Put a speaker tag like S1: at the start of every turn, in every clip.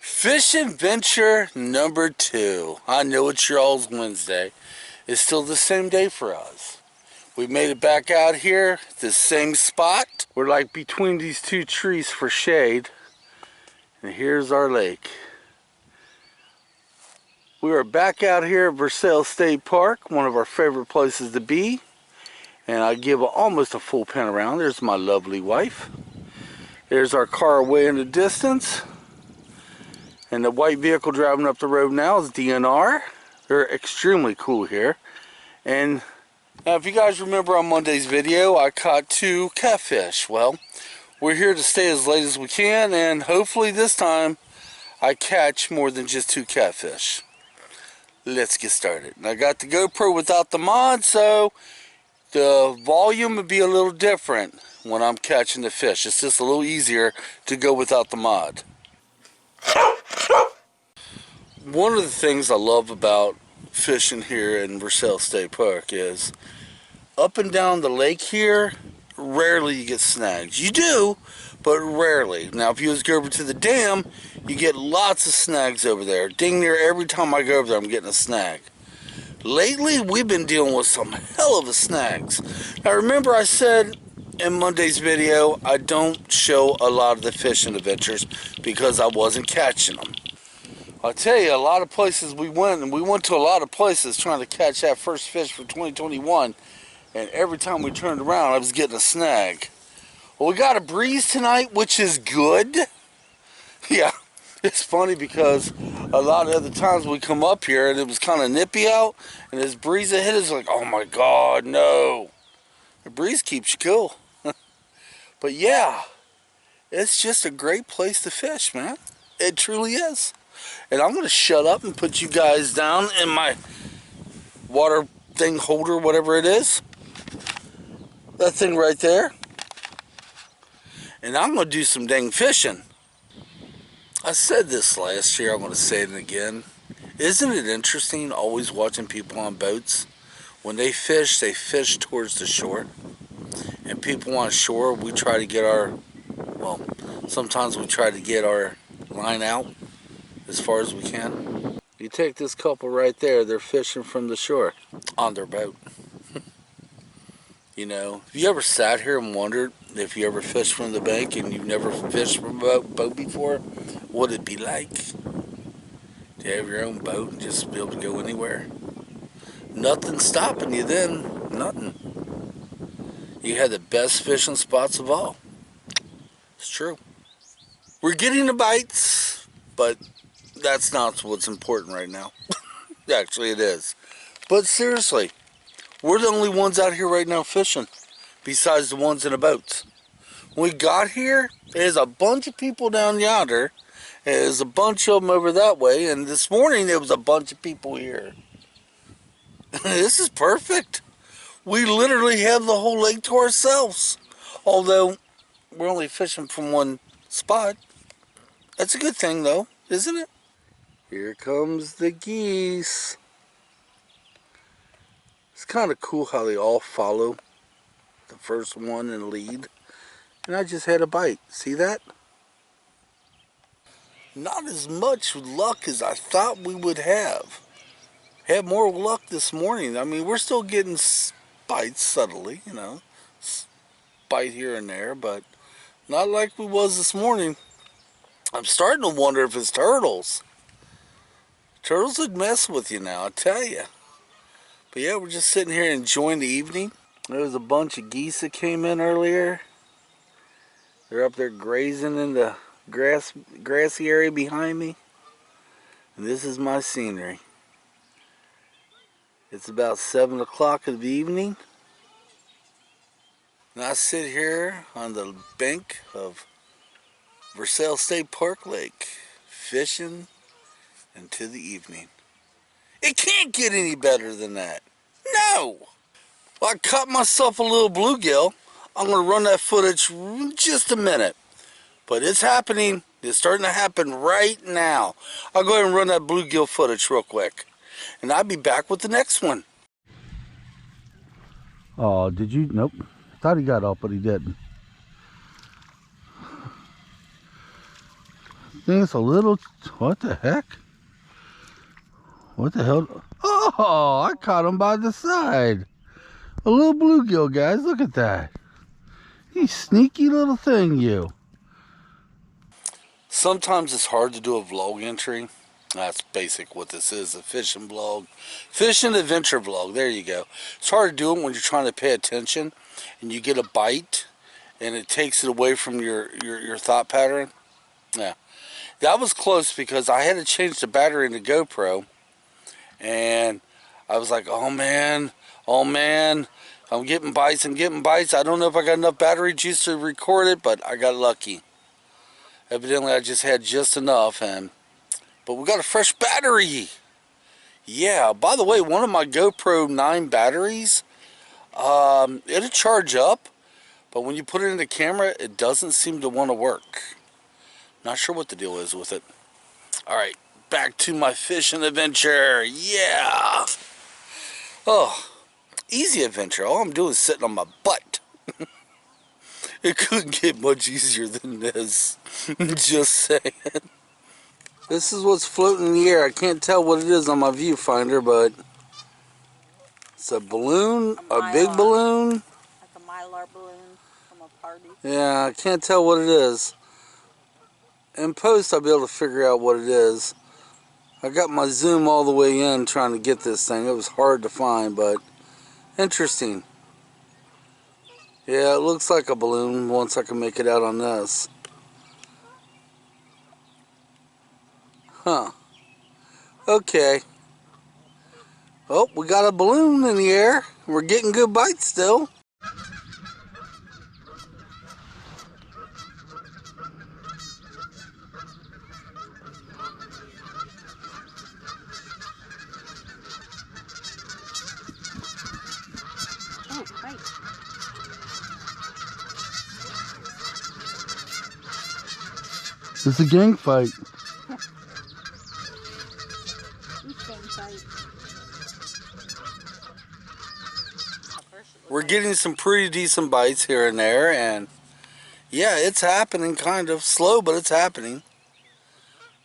S1: Fish adventure number 2. I know it's y'all's Wednesday. It's still the same day for us. We made it back out here, the same spot. We're like between these two trees for shade. And here's our lake. We are back out here at Versailles State Park, one of our favorite places to be. And I give almost a full pan around. There's my lovely wife. There's our car way in the distance. And the white vehicle driving up the road now is DNR. They're extremely cool here. And now if you guys remember on Monday's video, I caught 2 catfish. Well, we're here to stay as late as we can, and hopefully this time I catch more than just 2 catfish. Let's get started. And I got the GoPro without the mod, so the volume would be a little different when I'm catching the fish. It's just a little easier to go without the mod. One of the things I love about fishing here in Versailles State Park is up and down the lake here, rarely you get snags. You do, but rarely. Now if you just go over to the dam, you get lots of snags over there. Dang near every time I go over there I'm getting a snag. Lately we've been dealing with some hell of a snags. Now remember I said in Monday's video I don't show a lot of the fishing adventures because I wasn't catching them. I'll tell you, a lot of places we went to a lot of places trying to catch that first fish for 2021, and every time we turned around I was getting a snag. Well, we got a breeze tonight, which is good. Yeah, it's funny because a lot of other times we come up here and it was kind of nippy out, and this breeze that hit us like, oh my god, no. The breeze keeps you cool. But yeah, it's just a great place to fish, man. It truly is. And I'm going to shut up and put you guys down in my water thing holder, whatever it is. That thing right there. And I'm going to do some dang fishing. I said this last year, I'm going to say it again. Isn't it interesting always watching people on boats? When they fish towards the shore. And people on shore, we try to get our, well, sometimes we try to get our line out as far as we can. You take this couple right there, they're fishing from the shore on their boat. You know, have you ever sat here and wondered if you ever fished from the bank and you've never fished from a boat before, what it'd be like to have your own boat and just be able to go anywhere? Nothing stopping you then, nothing. You had the best fishing spots of all. It's true. We're getting the bites, but that's not what's important right now. Actually, it is. But seriously, we're the only ones out here right now fishing, besides the ones in the boats. When we got here, there's a bunch of people down yonder. There's a bunch of them over that way. And this morning, there was a bunch of people here. This is perfect. We literally have the whole lake to ourselves. Although, we're only fishing from one spot. That's a good thing, though, isn't it? Here comes the geese. It's kind of cool how they all follow the first one and lead. And I just had a bite. See that? Not as much luck as I thought we would have. Had more luck this morning. I mean, we're still getting bites subtly, you know. Bite here and there, but not like we was this morning. I'm starting to wonder if it's turtles. Turtles would mess with you now, I tell you. But yeah, we're just sitting here enjoying the evening. There was a bunch of geese that came in earlier. They're up there grazing in the grassy area behind me. And this is my scenery. It's about 7 o'clock of the evening. And I sit here on the bank of Versailles State Park Lake, fishing into the evening. It can't get any better than that. No! Well, I caught myself a little bluegill. I'm going to run that footage in just a minute. But it's happening. It's starting to happen right now. I'll go ahead and run that bluegill footage real quick. And I'll be back with the next one. Oh, did you? Nope. Thought he got up, but he didn't. I think it's a little, what the heck? What the hell? Oh, I caught him by the side. A little bluegill, guys. Look at that. You sneaky little thing, you. Sometimes it's hard to do a vlog entry. That's basic what this is, a fishing vlog. Fishing adventure vlog, there you go. It's hard to do it when you're trying to pay attention and you get a bite and it takes it away from your thought pattern. Yeah. That was close because I had to change the battery in the GoPro and I was like, oh man, I'm getting bites, I don't know if I got enough battery juice to record it, but I got lucky. Evidently I just had just enough, but we got a fresh battery. Yeah, by the way, one of my GoPro 9 batteries, it'll charge up, but when you put it in the camera, it doesn't seem to want to work. Not sure what the deal is with it. Alright, back to my fishing adventure. Yeah! Oh, easy adventure. All I'm doing is sitting on my butt. It couldn't get much easier than this. Just saying. This is what's floating in the air. I can't tell what it is on my viewfinder, but it's a balloon, a big balloon.
S2: Like a mylar balloon from a party.
S1: Yeah, I can't tell what it is. In post, I'll be able to figure out what it is. I got my zoom all the way in trying to get this thing. It was hard to find, but interesting. Yeah, it looks like a balloon once I can make it out on this. Huh. Okay. Oh, we got a balloon in the air. We're getting good bites still.
S2: Oh, right.
S1: It's a gang fight. We're getting some pretty decent bites here and there, and yeah, it's happening, kind of slow, but it's happening.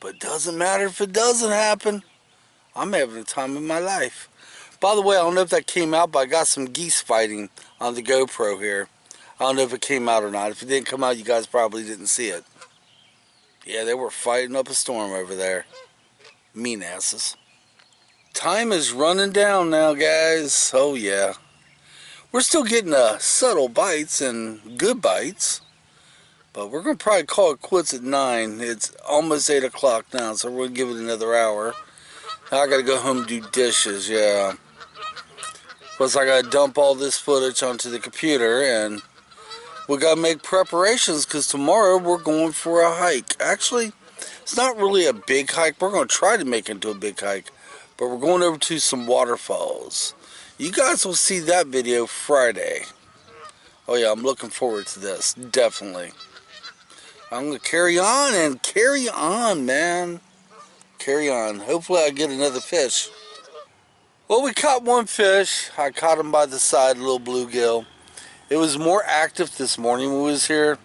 S1: But it doesn't matter if it doesn't happen. I'm having the time of my life. By the way, I don't know if that came out, but I got some geese fighting on the GoPro here. I don't know if it came out or not. If it didn't come out, you guys probably didn't see it. Yeah, they were fighting up a storm over there. Mean asses. Time is running down now, guys. Oh yeah. We're still getting subtle bites and good bites. But we're going to probably call it quits at 9. It's almost 8 o'clock now, so we're going to give it another hour. Now I got to go home and do dishes, yeah. Plus I got to dump all this footage onto the computer, and we got to make preparations because tomorrow we're going for a hike. Actually, it's not really a big hike. We're going to try to make it into a big hike, but we're going over to some waterfalls. You guys will see that video Friday. Oh yeah, I'm looking forward to this, definitely. I'm going to carry on, man. Carry on. Hopefully I get another fish. Well, we caught one fish. I caught him by the side, a little bluegill. It was more active this morning when we was here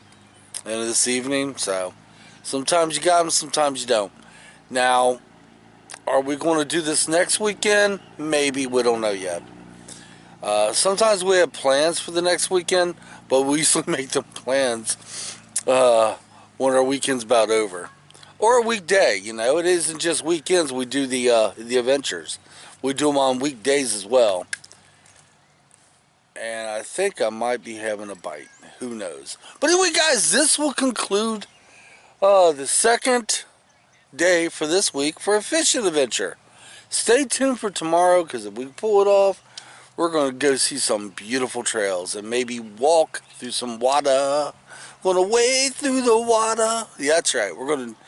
S1: than this evening, so sometimes you got them, sometimes you don't. Now, are we going to do this next weekend? Maybe, we don't know yet. Sometimes we have plans for the next weekend, but we usually make the plans when our weekend's about over. Or a weekday, you know. It isn't just weekends we do the adventures. We do them on weekdays as well. And I think I might be having a bite. Who knows? But anyway, guys, this will conclude the second day for this week for a fishing adventure. Stay tuned for tomorrow, because if we pull it off, we're going to go see some beautiful trails and maybe walk through some water. We're going to wade through the water. Yeah, that's right. We're going to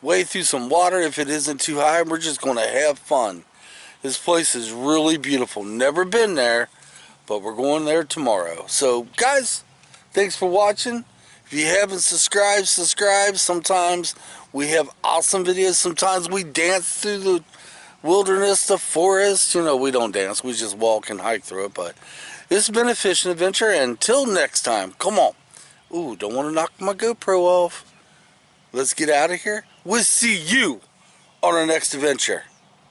S1: wade through some water if it isn't too high. We're just going to have fun. This place is really beautiful. Never been there, but we're going there tomorrow. So, guys, thanks for watching. If you haven't subscribed, subscribe. Sometimes we have awesome videos. Sometimes we dance through the wilderness, the forest. You know, we don't dance. We just walk and hike through it. But this has been a fishing adventure. Until next time, come on. Ooh, don't want to knock my GoPro off. Let's get out of here. We'll see you on our next adventure.